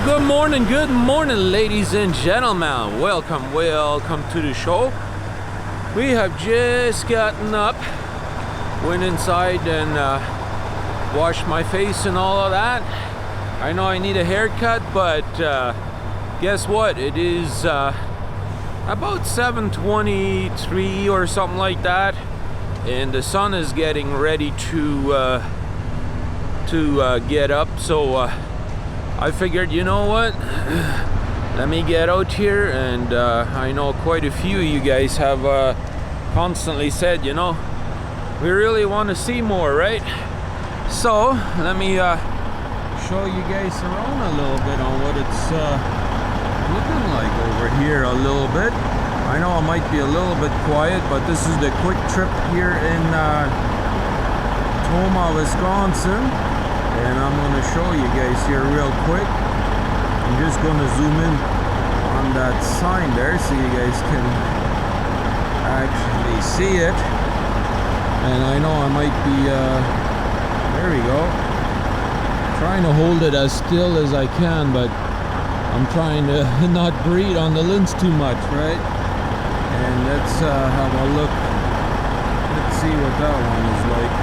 good morning, ladies and gentlemen. Welcome to the show. We have just gotten up, went inside and washed my face and all of that. I know I need a haircut, but guess what? It is about 7:23 or something like that, and the sun is getting ready to get up. So I figured, you know what? Let me get out here, and I know quite a few of you guys have constantly said, you know, we really want to see more, right? So let me show you guys around a little bit on what it's looking like over here a little bit. I know it might be a little bit quiet, but this is the quick trip here in Toma, Wisconsin, and I'm going to show you guys here real quick. I'm just going to zoom in on that sign there so you guys can actually see it. And I know I might be there we go, trying to hold it as still as I can, but I'm trying to not breathe on the lens too much, right? And let's have a look. Let's see what that one is like.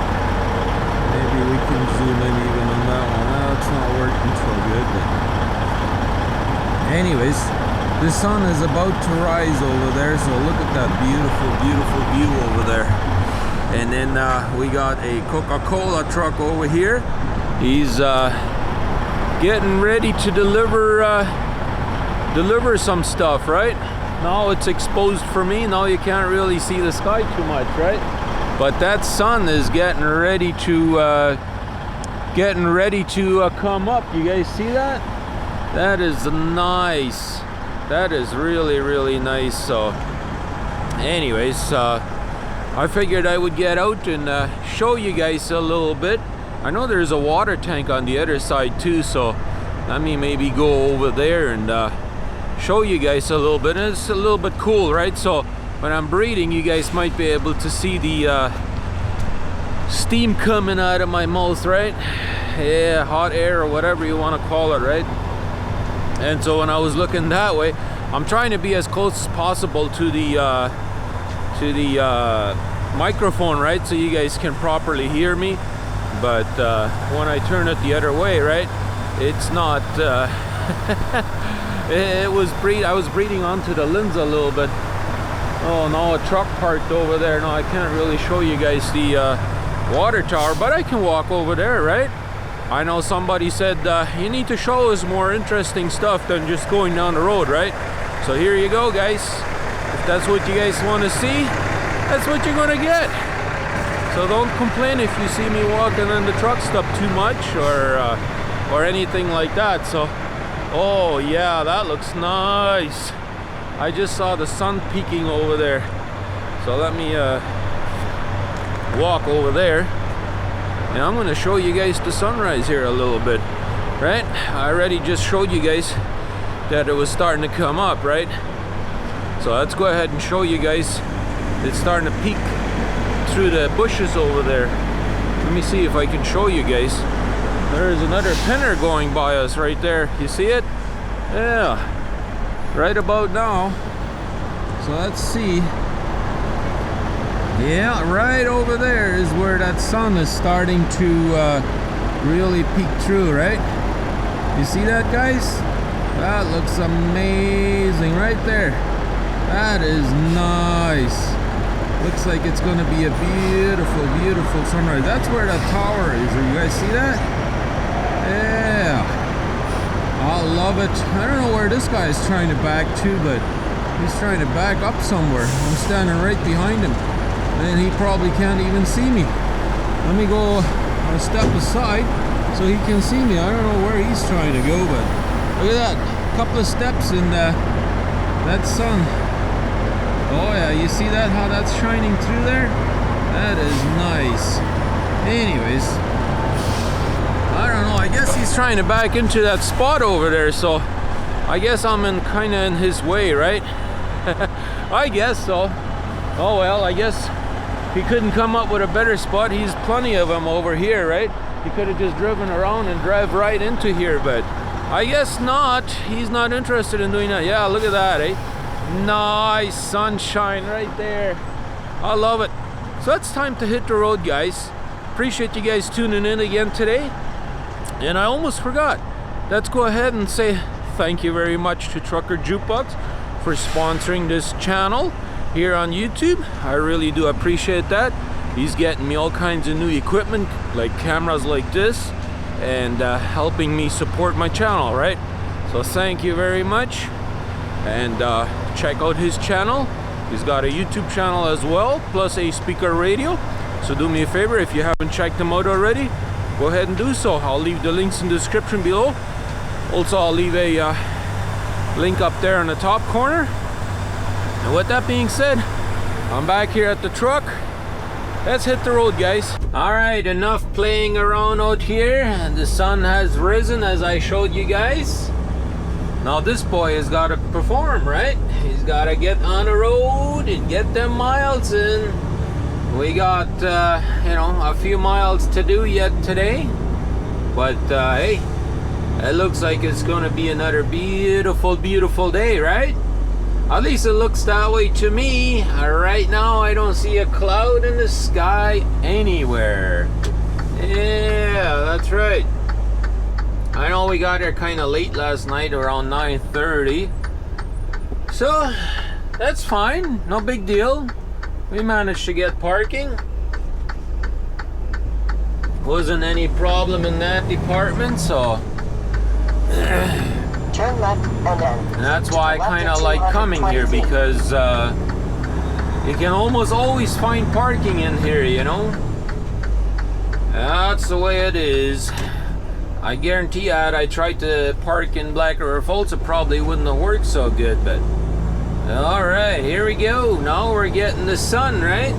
Maybe we can zoom in even on that one. No, it's not working so good, but anyways, the sun is about to rise over there, so look at that beautiful view over there. And then we got a Coca-Cola truck over here. He's getting ready to deliver some stuff, right? Now it's exposed for me. Now you can't really see the sky too much, right? But that sun is getting ready to come up. You guys see that? That is nice. That is really nice. So anyways, I figured I would get out and show you guys a little bit. I know there's a water tank on the other side too, so let me maybe go over there and show you guys a little bit. And it's a little bit cool, right? So when I'm breathing, you guys might be able to see the steam coming out of my mouth, right? Yeah, hot air or whatever you want to call it, right? And so when I was looking that way, I'm trying to be as close as possible to the microphone, right, so you guys can properly hear me. But when I turn it the other way, right, it's not I was breathing onto the lens a little bit. Oh no, a truck parked over there. No, I can't really show you guys the water tower, but I can walk over there, right? I know somebody said you need to show us more interesting stuff than just going down the road, right? So here you go, guys. If that's what you guys want to see, that's what you're gonna get. So don't complain if you see me walking in the truck stop too much or anything like that. So, oh yeah, that looks nice. I just saw the sun peeking over there. So let me walk over there, and I'm gonna show you guys the sunrise here a little bit, right? I already just showed you guys that it was starting to come up, right? So let's go ahead and show you guys. It's starting to peek through the bushes over there. Let me see if I can show you guys. There's another pinner going by us right there. You see it? Yeah, right about now. So let's see. Yeah, right over there is where that sun is starting to really peek through, right? You see that, guys? That looks amazing right there. That is nice. Looks like it's going to be a beautiful sunrise. That's where that tower is. You guys see that? Yeah. I love it. I don't know where this guy is trying to back to, but he's trying to back up somewhere. I'm standing right behind him, and he probably can't even see me. Let me go a step aside so he can see me. I don't know where he's trying to go, but look at that. A couple of steps in that sun. Oh yeah, you see that, how that's shining through there? That is nice. Anyways, I don't know, I guess he's trying to back into that spot over there, so I guess I'm kinda in his way, right? I guess so. Oh well, I guess he couldn't come up with a better spot. He's plenty of them over here, right? He could have just driven around and drive right into here, but I guess not. He's not interested in doing that. Yeah, look at that, eh? Nice sunshine right there. I love it. So it's time to hit the road, guys. Appreciate you guys tuning in again today. And I almost forgot. Let's go ahead and say thank you very much to Trucker Jukebox for sponsoring this channel here on YouTube. I really do appreciate that. He's getting me all kinds of new equipment, like cameras like this, and helping me support my channel, right? So thank you very much. And check out his channel. He's got a YouTube channel as well, plus a speaker radio. So do me a favor, if you haven't checked him out already, go ahead and do so. I'll leave the links in the description below. Also, I'll leave a link up there in the top corner. And with that being said, I'm back here at the truck. Let's hit the road, guys. All right, enough playing around out here. And the sun has risen, as I showed you guys. Now this boy has got to perform, right? He's got to get on the road and get them miles in. We got, you know, a few miles to do yet today. But, hey, it looks like it's going to be another beautiful, beautiful day, right? At least it looks that way to me. Right now, I don't see a cloud in the sky anywhere. Yeah, that's right. I know we got here kind of late last night, around 9:30. So, that's fine. No big deal. We managed to get parking. Wasn't any problem in that department, so... Turn left and then. That's why I kind of like coming here, because you can almost always find parking in here, you know. That's the way it is. I guarantee you, had I tried to park in Black River Falls, it probably wouldn't have worked so good, but... Alright, here we go. Now we're getting the sun, right?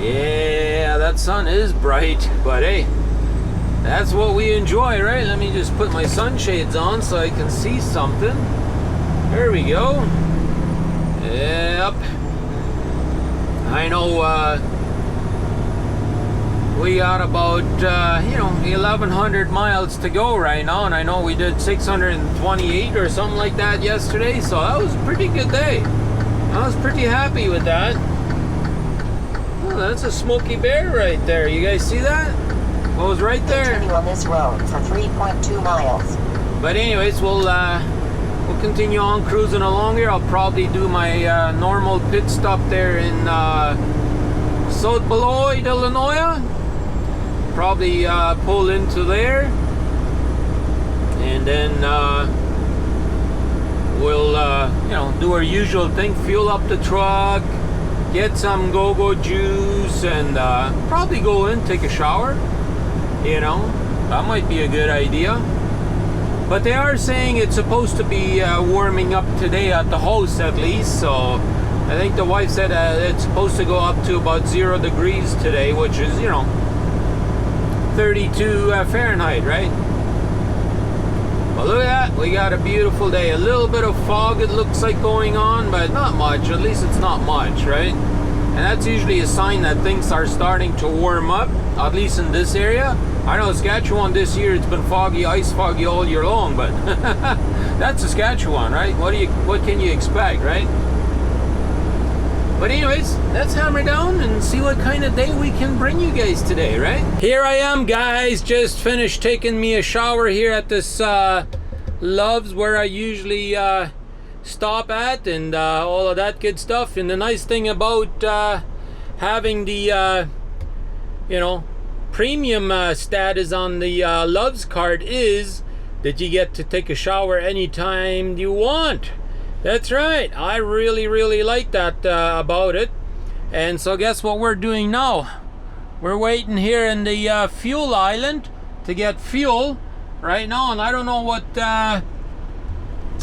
Yeah, that sun is bright, but hey, that's what we enjoy, right? Let me just put my sunshades on so I can see something. There we go. Yep. I know we got about, you know, 1,100 miles to go right now, and I know we did 628 or something like that yesterday, so that was a pretty good day. I was pretty happy with that. Oh, that's a Smoky Bear right there. You guys see that? What was right there? Continue on this road for 3.2 miles. But anyways, we'll continue on cruising along here. I'll probably do my normal pit stop there in South Beloit, Illinois. Probably pull into there, and then we'll you know, do our usual thing, fuel up the truck, get some go-go juice, and probably go in, take a shower. You know, that might be a good idea. But they are saying it's supposed to be warming up today at the house, at least. So I think the wife said it's supposed to go up to about 0 degrees today, which is, you know, 32 Fahrenheit, right? Well, look at that. We got a beautiful day. A little bit of fog, it looks like, going on, but not much. At least it's not much, right? And that's usually a sign that things are starting to warm up, at least in this area. I know Saskatchewan this year, it's been foggy, ice foggy all year long, but that's Saskatchewan, right? What can you expect, right? But anyways, let's hammer down and see what kind of day we can bring you guys today, right? Here I am, guys. Just finished taking me a shower here at this Love's, where I usually stop at, and all of that good stuff. And the nice thing about having the you know, premium status on the Love's card is that you get to take a shower anytime you want. That's right. I really like that about it. And so guess what we're doing now? We're waiting here in the fuel island to get fuel right now, and I don't know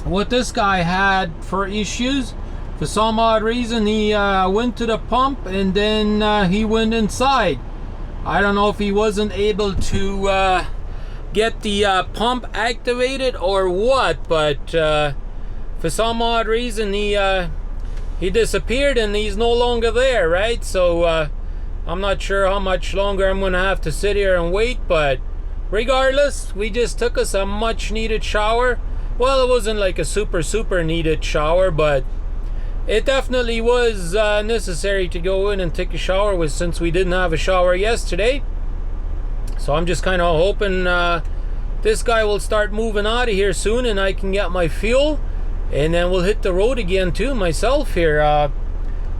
what this guy had for issues. For some odd reason, he went to the pump and then he went inside. I don't know if he wasn't able to get the pump activated or what, but for some odd reason he disappeared and he's no longer there, right? So I'm not sure how much longer I'm gonna have to sit here and wait, but regardless, we just took us a much needed shower. Well, it wasn't like a super needed shower, but it definitely was necessary to go in and take a shower since we didn't have a shower yesterday. So I'm just kind of hoping this guy will start moving out of here soon and I can get my fuel, and then we'll hit the road again too myself here.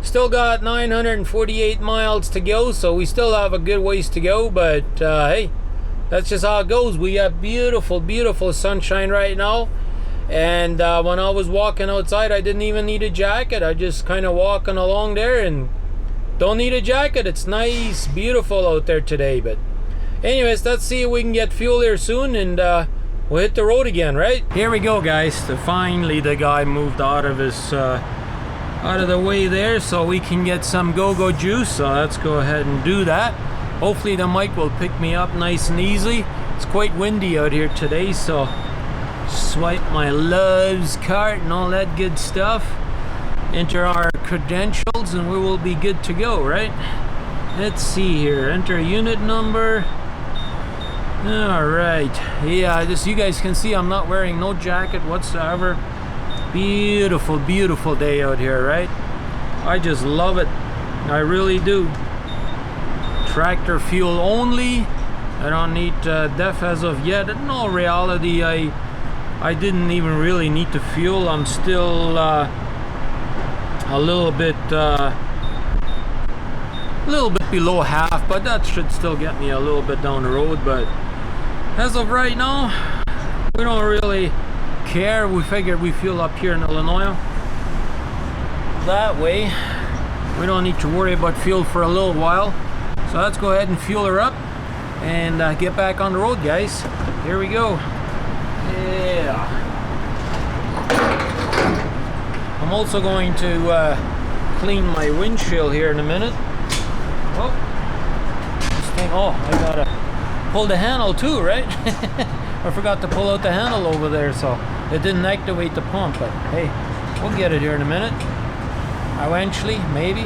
Still got 948 miles to go, so we still have a good ways to go, but hey, that's just how it goes. We have beautiful sunshine right now, and when I was walking outside, I didn't even need a jacket. I just kind of walking along there and don't need a jacket. It's nice, beautiful out there today. But anyways, let's see if we can get fuel here soon, and we'll hit the road again, right? Here we go, guys. So finally the guy moved out of his out of the way there so we can get some go-go juice. So let's go ahead and do that. Hopefully the mic will pick me up nice and easy. It's quite windy out here today, so swipe my loves cart and all that good stuff, enter our credentials, and we will be good to go, right? Let's see here, enter unit number. All right, yeah, just you guys can see I'm not wearing no jacket whatsoever. Beautiful day out here, right? I just love it, I really do. Tractor fuel only. I don't need DEF as of yet. In all reality, I didn't even really need to fuel. I'm still a little bit below half, but that should still get me a little bit down the road. But as of right now, we don't really care. We figured we fuel up here in Illinois. That way, we don't need to worry about fuel for a little while. So let's go ahead and fuel her up and get back on the road, guys. Here we go. Yeah. I'm also going to clean my windshield here in a minute. Oh, this thing, oh, I gotta pull the handle too, right? I forgot to pull out the handle over there, so it didn't activate the pump, but hey, we'll get it here in a minute. Eventually, maybe.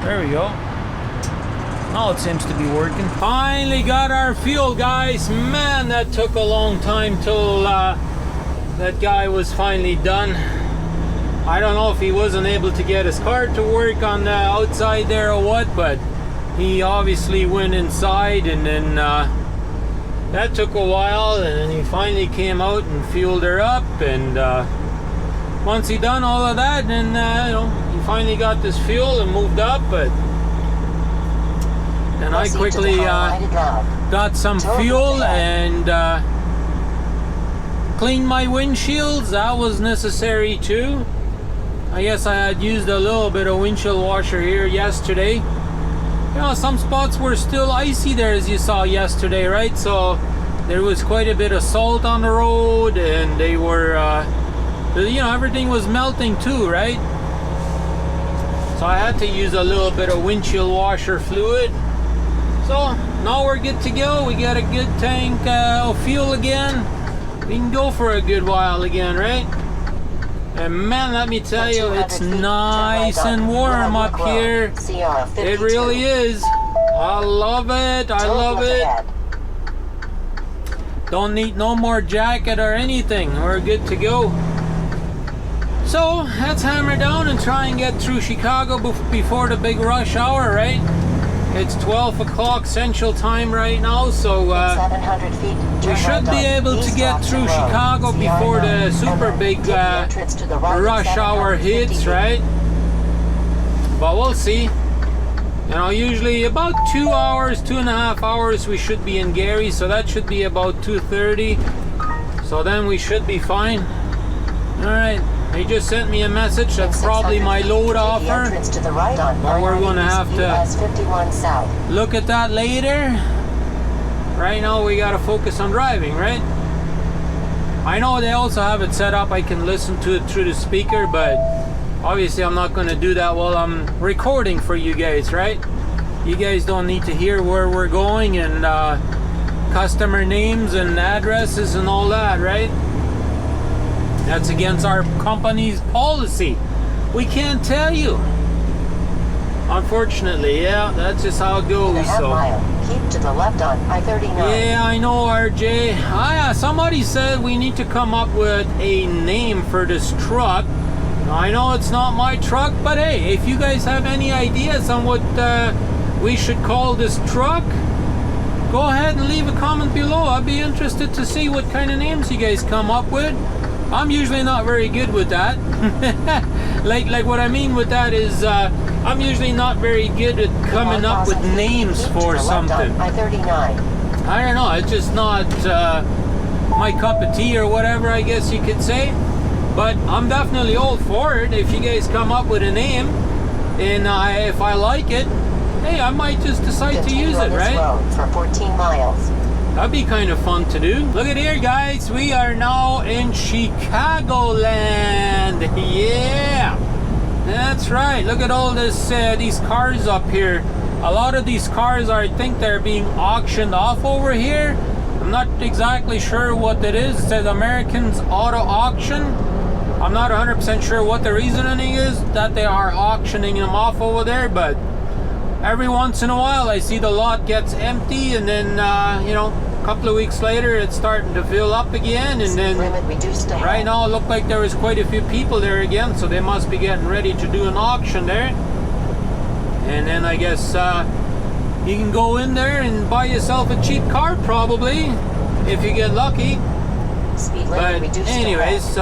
There we go. Now it seems to be working. Finally got our fuel, guys. Man, that took a long time till that guy was finally done. I don't know if he wasn't able to get his car to work on the outside there or what, but he obviously went inside, and then that took a while, and then he finally came out and fueled her up, and once he done all of that, then you know, he finally got this fuel and moved up. But then I quickly got some fuel and cleaned my windshields. That was necessary too. I guess I had used a little bit of windshield washer here yesterday. You know, some spots were still icy there, as you saw yesterday, right? So there was quite a bit of salt on the road, and they were you know, everything was melting too, right? So I had to use a little bit of windshield washer fluid. So now we're good to go. We got a good tank of fuel again. We can go for a good while again, right? And man, let me tell you, it's nice and warm up here. It really is. I love it. I love it. Don't need no more jacket or anything. We're good to go. So let's hammer down and try and get through Chicago before the big rush hour, right? It's 12 o'clock Central Time right now, so we should be able to get through Chicago before the super big rush hour hits, right? But we'll see. You know, usually about 2 hours, 2.5 hours, we should be in Gary, so that should be about 2:30. So then we should be fine. All right. They just sent me a message. That's probably my load offer, but we're gonna have to look at that later. Right now we gotta focus on driving, right? I know they also have it set up I can listen to it through the speaker, but obviously I'm not gonna do that while I'm recording for you guys, right? You guys don't need to hear where we're going and customer names and addresses and all that, right? That's against our company's policy. We can't tell you. Unfortunately, yeah, that's just how it goes. A half So. mile. Keep to the left on I-39. Yeah, I know, RJ. Somebody said we need to come up with a name for this truck. I know it's not my truck, but hey, if you guys have any ideas on what we should call this truck, go ahead and leave a comment below. I'd be interested to see what kind of names you guys come up with. I'm usually not very good with that. like what I mean with that is I'm usually not very good at coming up with names for something. I-39. I don't know, it's just not my cup of tea or whatever, I guess you could say. But I'm definitely all for it. If you guys come up with a name and if I like it, hey, I might just decide to use it, right? Road for 14 miles. That'd be kind of fun to do. Look at here, guys. We are now in Chicagoland. Yeah, that's right. Look at all this these cars up here. A lot of these cars I think they're being auctioned off over here. I'm not exactly sure what it is. It says Americans Auto Auction. I'm not 100% sure what the reasoning is that they are auctioning them off over there, but every once in a while I see the lot gets empty, and then you know, a couple of weeks later it's starting to fill up again, and then right now it looked like there was quite a few people there again, so they must be getting ready to do an auction there. And then I guess you can go in there and buy yourself a cheap car, probably, if you get lucky. But anyways,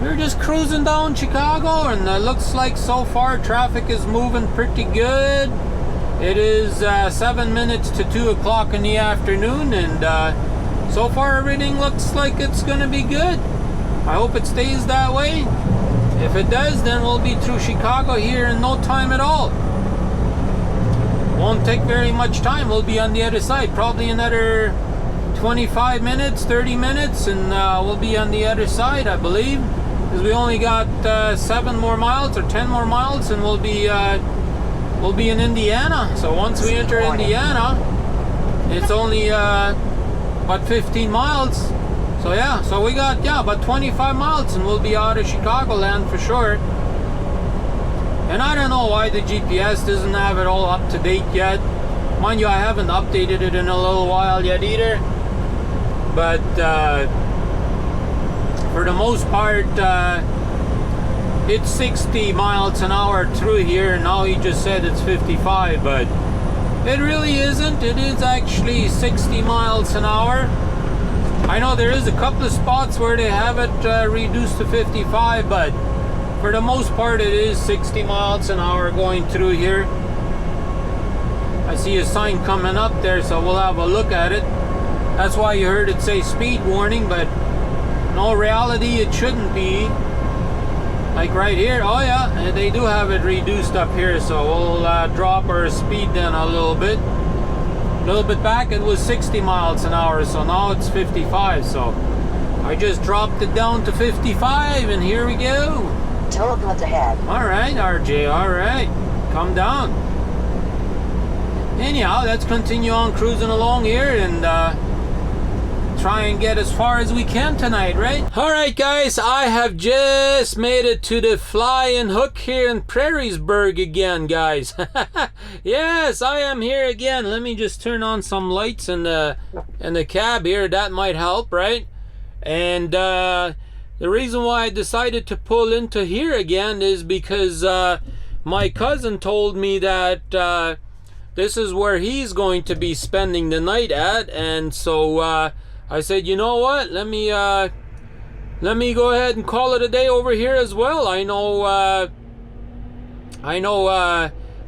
we're just cruising down Chicago, and it looks like so far traffic is moving pretty good. It is 7 minutes to 2 o'clock in the afternoon, and so far everything looks like it's gonna be good. I hope it stays that way. If it does, then we'll be through Chicago here in no time at all. Won't take very much time. We'll be on the other side, probably another 25 minutes, 30 minutes, and we'll be on the other side, I believe. Because we only got 7 more miles or 10 more miles, and we'll be in Indiana. So once we enter Indiana, it's only about 15 miles. So yeah, so we got about 25 miles, and we'll be out of Chicagoland for sure. And I don't know why the GPS doesn't have it all up to date yet. Mind you, I haven't updated it in a little while yet either. But for the most part, it's 60 miles an hour through here. Now he just said it's 55, but it really isn't. It is actually 60 miles an hour. I know there is a couple of spots where they have it reduced to 55, but for the most part it is 60 miles an hour going through here. I see a sign coming up there, so we'll have a look at it. That's why you heard it say speed warning, but in all reality it shouldn't be. Like right here, oh yeah, they do have it reduced up here, so we'll drop our speed down a little bit. A little bit back it was 60 miles an hour, so now it's 55, so I just dropped it down to 55, and here we go. Toll booth ahead. Alright, RJ, alright. Come down. Anyhow, let's continue on cruising along here and try and get as far as we can tonight, right? Alright guys, I have just made it to the Flying Hook here in Prairiesburg again, guys. Yes, I am here again. Let me just turn on some lights in the cab here. That might help, right? And the reason why I decided to pull into here again is because my cousin told me that this is where he's going to be spending the night at, and so I said, you know what? Let me go ahead and call it a day over here as well. I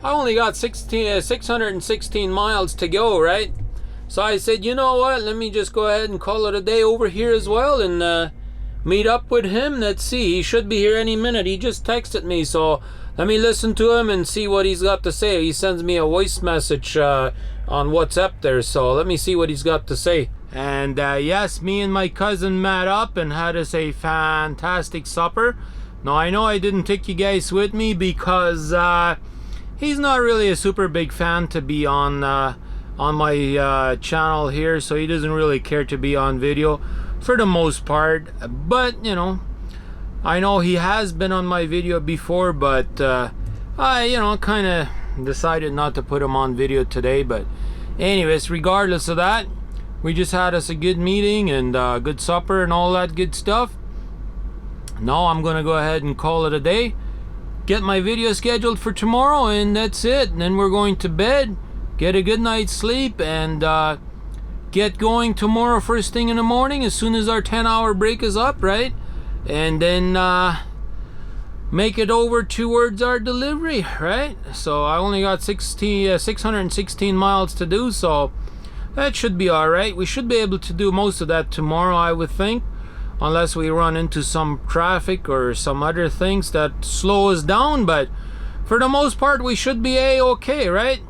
only got 616 miles to go, right? So I said, you know what? Let me just go ahead and call it a day over here as well, and meet up with him. Let's see. He should be here any minute. He just texted me, so let me listen to him and see what he's got to say. He sends me a voice message on WhatsApp there, so let me see what he's got to say. And yes, me and my cousin met up and had us a fantastic supper. Now I know I didn't take you guys with me because he's not really a super big fan to be on my channel here, so he doesn't really care to be on video for the most part. But you know, I know he has been on my video before, but I, you know, kind of decided not to put them on video today. But anyways, regardless of that, we just had us a good meeting and good supper and all that good stuff. Now I'm gonna go ahead and call it a day, get my video scheduled for tomorrow, and that's it. And then we're going to bed, get a good night's sleep, and get going tomorrow first thing in the morning as soon as our 10-hour break is up, right? And then make it over towards our delivery, right? So I only got 616 miles to do, so that should be all right. We should be able to do most of that tomorrow, I would think, unless we run into some traffic or some other things that slow us down. But for the most part, we should be a-okay, right?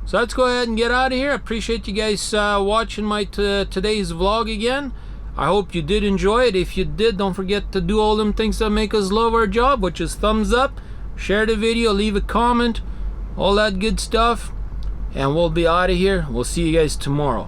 So let's go ahead and get out of here. Appreciate you guys watching my today's vlog again. I hope you did enjoy it. If you did, don't forget to do all them things that make us love our job, which is thumbs up, share the video, leave a comment, all that good stuff. And we'll be out of here. We'll see you guys tomorrow.